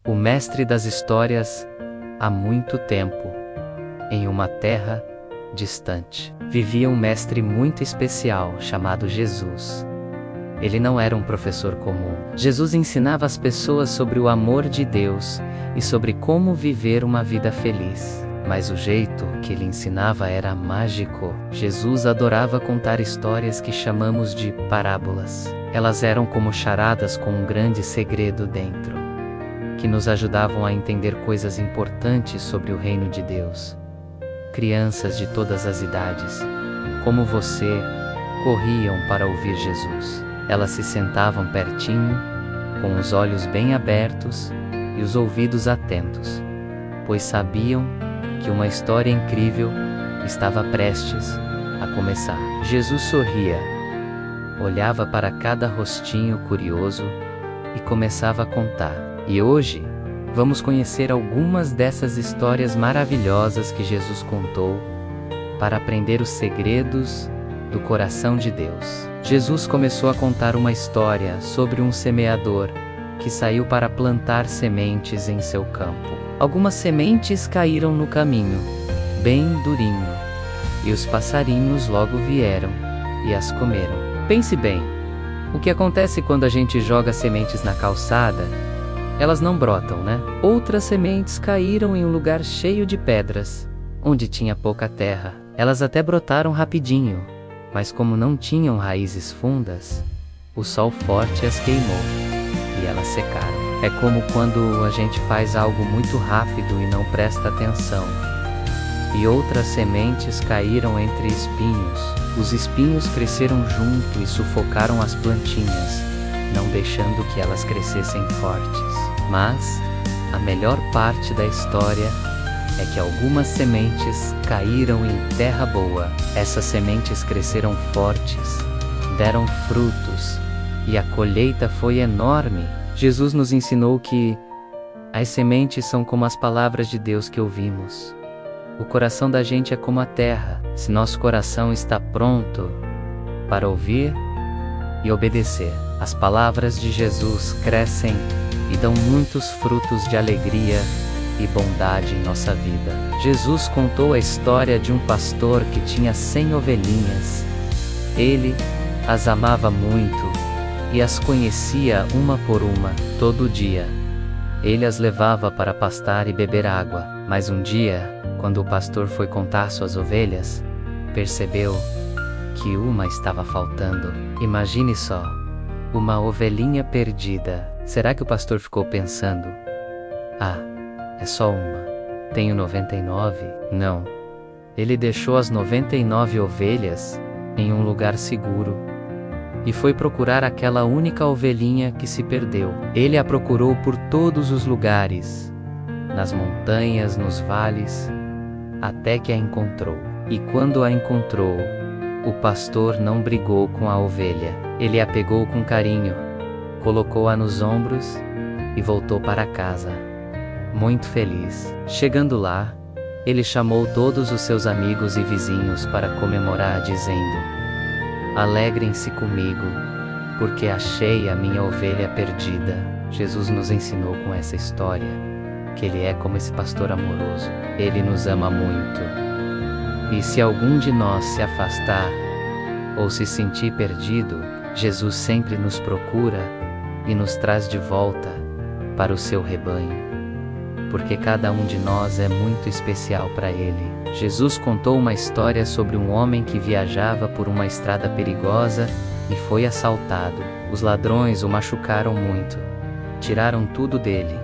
O mestre das histórias, há muito tempo, em uma terra distante, vivia um mestre muito especial chamado Jesus. Ele não era um professor comum. Jesus ensinava as pessoas sobre o amor de Deus e sobre como viver uma vida feliz. Mas o jeito que ele ensinava era mágico. Jesus adorava contar histórias que chamamos de parábolas. Elas eram como charadas com um grande segredo dentro, que nos ajudavam a entender coisas importantes sobre o reino de Deus. Crianças de todas as idades, como você, corriam para ouvir Jesus. Elas se sentavam pertinho, com os olhos bem abertos e os ouvidos atentos, pois sabiam que uma história incrível estava prestes a começar. Jesus sorria, olhava para cada rostinho curioso e começava a contar. E hoje, vamos conhecer algumas dessas histórias maravilhosas que Jesus contou para aprender os segredos do coração de Deus. Jesus começou a contar uma história sobre um semeador que saiu para plantar sementes em seu campo. Algumas sementes caíram no caminho, bem durinho, e os passarinhos logo vieram e as comeram. Pense bem, o que acontece quando a gente joga sementes na calçada? Elas não brotam, né? Outras sementes caíram em um lugar cheio de pedras, onde tinha pouca terra. Elas até brotaram rapidinho, mas como não tinham raízes fundas, o sol forte as queimou e elas secaram. É como quando a gente faz algo muito rápido e não presta atenção. E outras sementes caíram entre espinhos. Os espinhos cresceram junto e sufocaram as plantinhas, não deixando que elas crescessem fortes. Mas a melhor parte da história é que algumas sementes caíram em terra boa. Essas sementes cresceram fortes, deram frutos, e a colheita foi enorme. Jesus nos ensinou que as sementes são como as palavras de Deus que ouvimos. O coração da gente é como a terra. Se nosso coração está pronto para ouvir e obedecer, as palavras de Jesus crescem e dão muitos frutos de alegria e bondade em nossa vida. Jesus contou a história de um pastor que tinha 100 ovelhinhas. Ele as amava muito e as conhecia uma por uma, todo dia. Ele as levava para pastar e beber água, mas um dia, quando o pastor foi contar suas ovelhas, percebeu que uma estava faltando. Imagine só, uma ovelhinha perdida. Será que o pastor ficou pensando: ah, é só uma, tenho 99? Não. Ele deixou as 99 ovelhas em um lugar seguro e foi procurar aquela única ovelhinha que se perdeu. Ele a procurou por todos os lugares, nas montanhas, nos vales, até que a encontrou. E quando a encontrou, o pastor não brigou com a ovelha. Ele a pegou com carinho, colocou-a nos ombros e voltou para casa, muito feliz. Chegando lá, ele chamou todos os seus amigos e vizinhos para comemorar, dizendo: alegrem-se comigo, porque achei a minha ovelha perdida. Jesus nos ensinou com essa história que Ele é como esse pastor amoroso. Ele nos ama muito. E se algum de nós se afastar ou se sentir perdido, Jesus sempre nos procura e nos traz de volta para o seu rebanho, porque cada um de nós é muito especial para Ele. Jesus contou uma história sobre um homem que viajava por uma estrada perigosa e foi assaltado. Os ladrões o machucaram muito, tiraram tudo dele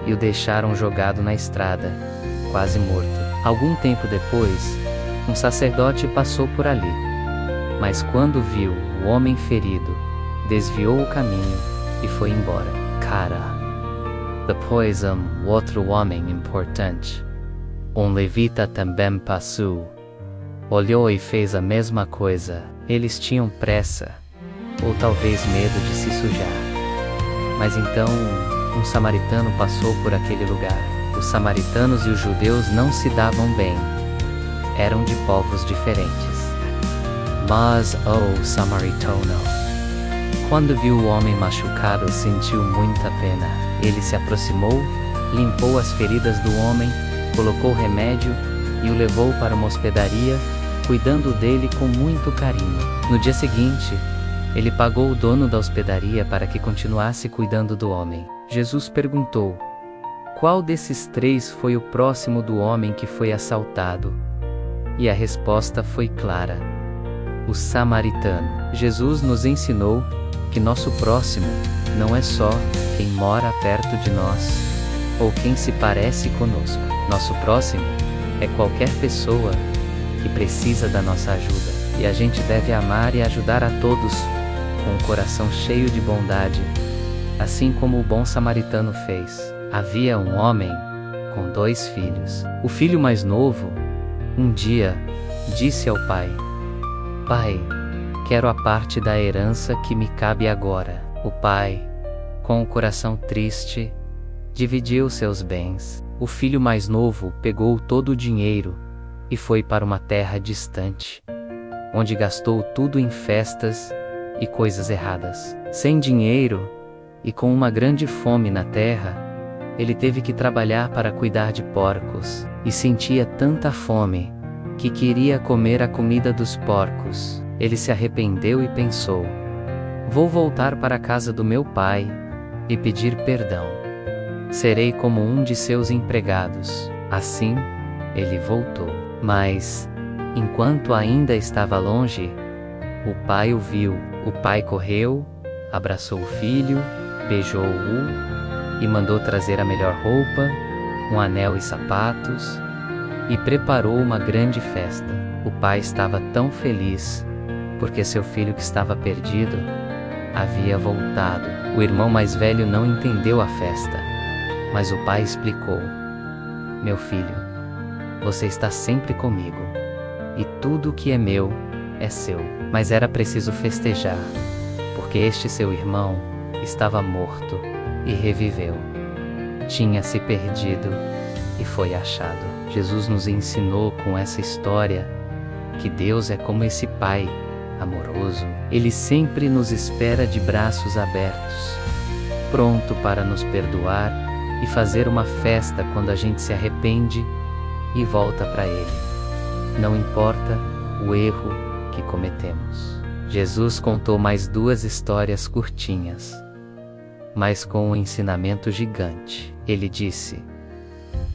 e o deixaram jogado na estrada, quase morto. Algum tempo depois, um sacerdote passou por ali, mas quando viu o homem ferido, desviou o caminho e foi embora. Cara, depois outro homem importante, um levita também passou, olhou e fez a mesma coisa. Eles tinham pressa, ou talvez medo de se sujar. Mas então, um samaritano passou por aquele lugar. Os samaritanos e os judeus não se davam bem. Eram de povos diferentes. Mas o samaritano, quando viu o homem machucado, sentiu muita pena. Ele se aproximou, limpou as feridas do homem, colocou remédio e o levou para uma hospedaria, cuidando dele com muito carinho. No dia seguinte, ele pagou o dono da hospedaria para que continuasse cuidando do homem. Jesus perguntou: qual desses 3 foi o próximo do homem que foi assaltado? E a resposta foi clara: o samaritano. Jesus nos ensinou que nosso próximo não é só quem mora perto de nós, ou quem se parece conosco. Nosso próximo é qualquer pessoa que precisa da nossa ajuda. E a gente deve amar e ajudar a todos com um coração cheio de bondade, assim como o bom samaritano fez. Havia um homem com 2 filhos. O filho mais novo, um dia, disse ao pai: Pai, quero a parte da herança que me cabe agora. O pai, com o coração triste, dividiu seus bens. O filho mais novo pegou todo o dinheiro e foi para uma terra distante, onde gastou tudo em festas e coisas erradas. Sem dinheiro e com uma grande fome na terra, ele teve que trabalhar para cuidar de porcos, e sentia tanta fome que queria comer a comida dos porcos. Ele se arrependeu e pensou: vou voltar para a casa do meu pai e pedir perdão. Serei como um de seus empregados. Assim, ele voltou. Mas, enquanto ainda estava longe, o pai o viu. O pai correu, abraçou o filho, beijou-o e mandou trazer a melhor roupa, um anel e sapatos, e preparou uma grande festa. O pai estava tão feliz, porque seu filho que estava perdido havia voltado. O irmão mais velho não entendeu a festa, mas o pai explicou: meu filho, você está sempre comigo, e tudo o que é meu é seu. Mas era preciso festejar, porque este seu irmão estava morto e reviveu. Tinha se perdido e foi achado. Jesus nos ensinou com essa história que Deus é como esse Pai amoroso. Ele sempre nos espera de braços abertos, pronto para nos perdoar e fazer uma festa quando a gente se arrepende e volta para Ele. Não importa o erro que cometemos. Jesus contou mais 2 histórias curtinhas, mas com um ensinamento gigante. Ele disse: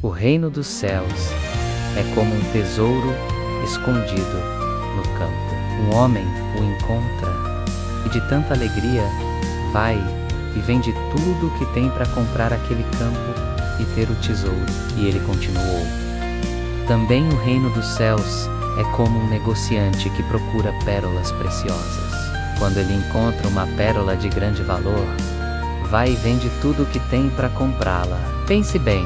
o reino dos céus é como um tesouro escondido no campo. Um homem o encontra e de tanta alegria vai e vende tudo o que tem para comprar aquele campo e ter o tesouro. E ele continuou: também o reino dos céus é como um negociante que procura pérolas preciosas. Quando ele encontra uma pérola de grande valor, vai e vende tudo o que tem para comprá-la. Pense bem,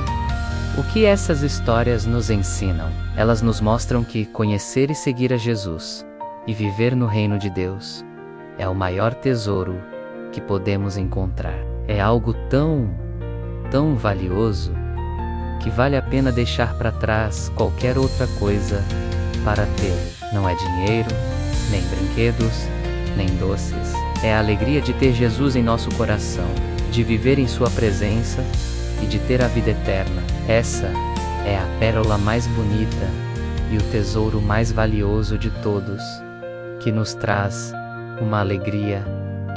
o que essas histórias nos ensinam? Elas nos mostram que conhecer e seguir a Jesus, e viver no reino de Deus, é o maior tesouro que podemos encontrar. É algo tão valioso, que vale a pena deixar para trás qualquer outra coisa para tê-lo. Não é dinheiro, nem brinquedos, nem doces. É a alegria de ter Jesus em nosso coração, de viver em sua presença e de ter a vida eterna. Essa é a pérola mais bonita e o tesouro mais valioso de todos, que nos traz uma alegria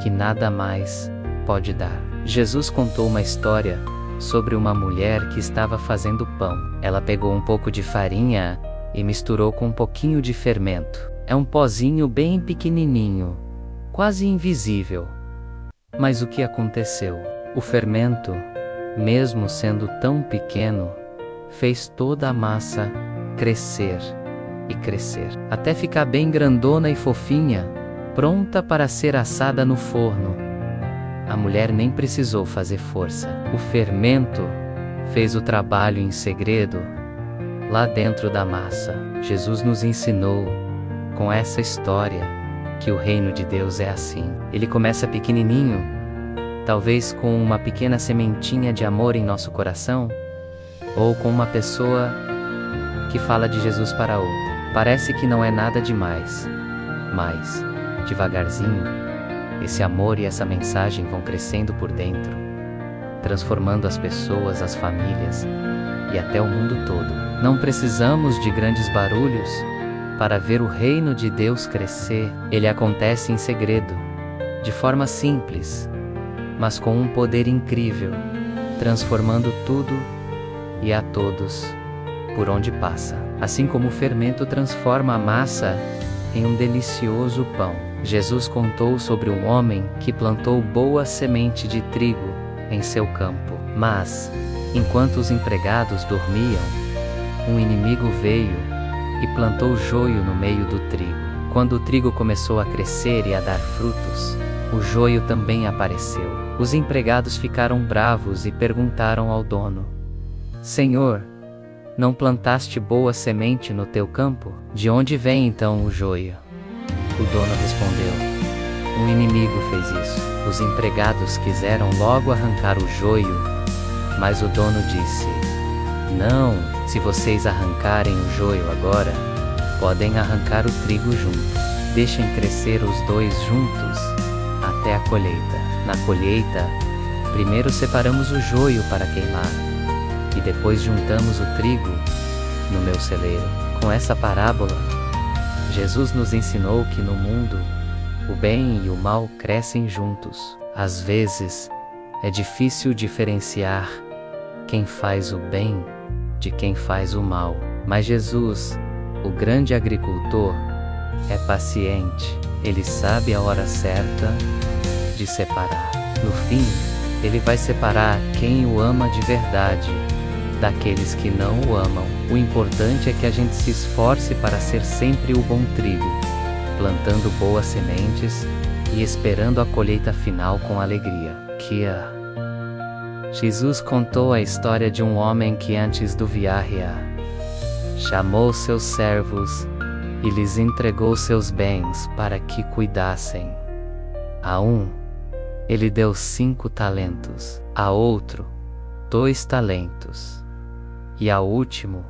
que nada mais pode dar. Jesus contou uma história sobre uma mulher que estava fazendo pão. Ela pegou um pouco de farinha e misturou com um pouquinho de fermento. É um pozinho bem pequenininho, quase invisível. Mas o que aconteceu? O fermento, mesmo sendo tão pequeno, fez toda a massa crescer e crescer, até ficar bem grandona e fofinha, pronta para ser assada no forno. A mulher nem precisou fazer força. O fermento fez o trabalho em segredo, lá dentro da massa. Jesus nos ensinou, com essa história, que o reino de Deus é assim. Ele começa pequenininho, talvez com uma pequena sementinha de amor em nosso coração, ou com uma pessoa que fala de Jesus para outra. Parece que não é nada demais, mas, devagarzinho, esse amor e essa mensagem vão crescendo por dentro, transformando as pessoas, as famílias e até o mundo todo. Não precisamos de grandes barulhos para ver o reino de Deus crescer. Ele acontece em segredo, de forma simples, mas com um poder incrível, transformando tudo e a todos por onde passa. Assim como o fermento transforma a massa em um delicioso pão. Jesus contou sobre um homem que plantou boa semente de trigo em seu campo. Mas, enquanto os empregados dormiam, um inimigo veio e plantou joio no meio do trigo. Quando o trigo começou a crescer e a dar frutos, o joio também apareceu. Os empregados ficaram bravos e perguntaram ao dono: Senhor, não plantaste boa semente no teu campo? De onde vem então o joio? O dono respondeu: Um inimigo fez isso. Os empregados quiseram logo arrancar o joio, mas o dono disse: Não, se vocês arrancarem o joio agora, podem arrancar o trigo junto. Deixem crescer os dois juntos até a colheita. Na colheita, primeiro separamos o joio para queimar, e depois juntamos o trigo no meu celeiro. Com essa parábola, Jesus nos ensinou que no mundo, o bem e o mal crescem juntos. Às vezes, é difícil diferenciar quem faz o bem de quem faz o mal. Mas Jesus, o grande agricultor, é paciente. Ele sabe a hora certa de separar. No fim, ele vai separar quem o ama de verdade daqueles que não o amam. O importante é que a gente se esforce para ser sempre o bom trigo, plantando boas sementes e esperando a colheita final com alegria. Jesus contou a história de um homem que antes do viagem chamou seus servos e lhes entregou seus bens para que cuidassem. A um, ele deu 5 talentos, a outro, 2 talentos, e ao último,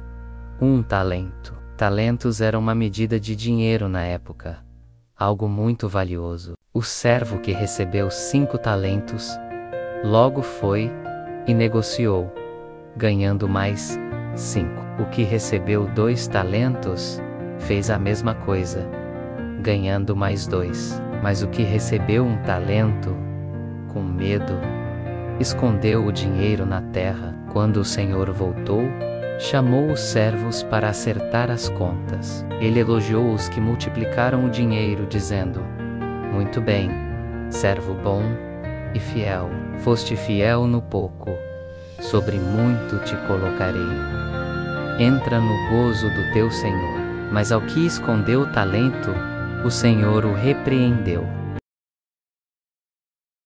1 talento. Talentos era uma medida de dinheiro na época, algo muito valioso. O servo que recebeu 5 talentos, logo foi e negociou, ganhando mais 5. O que recebeu 2 talentos, fez a mesma coisa, ganhando mais 2. Mas o que recebeu 1 talento, com medo, escondeu o dinheiro na terra. Quando o Senhor voltou, chamou os servos para acertar as contas. Ele elogiou os que multiplicaram o dinheiro, dizendo: Muito bem, servo bom e fiel. Foste fiel no pouco, sobre muito te colocarei. Entra no gozo do teu Senhor. Mas ao que escondeu o talento, o Senhor o repreendeu.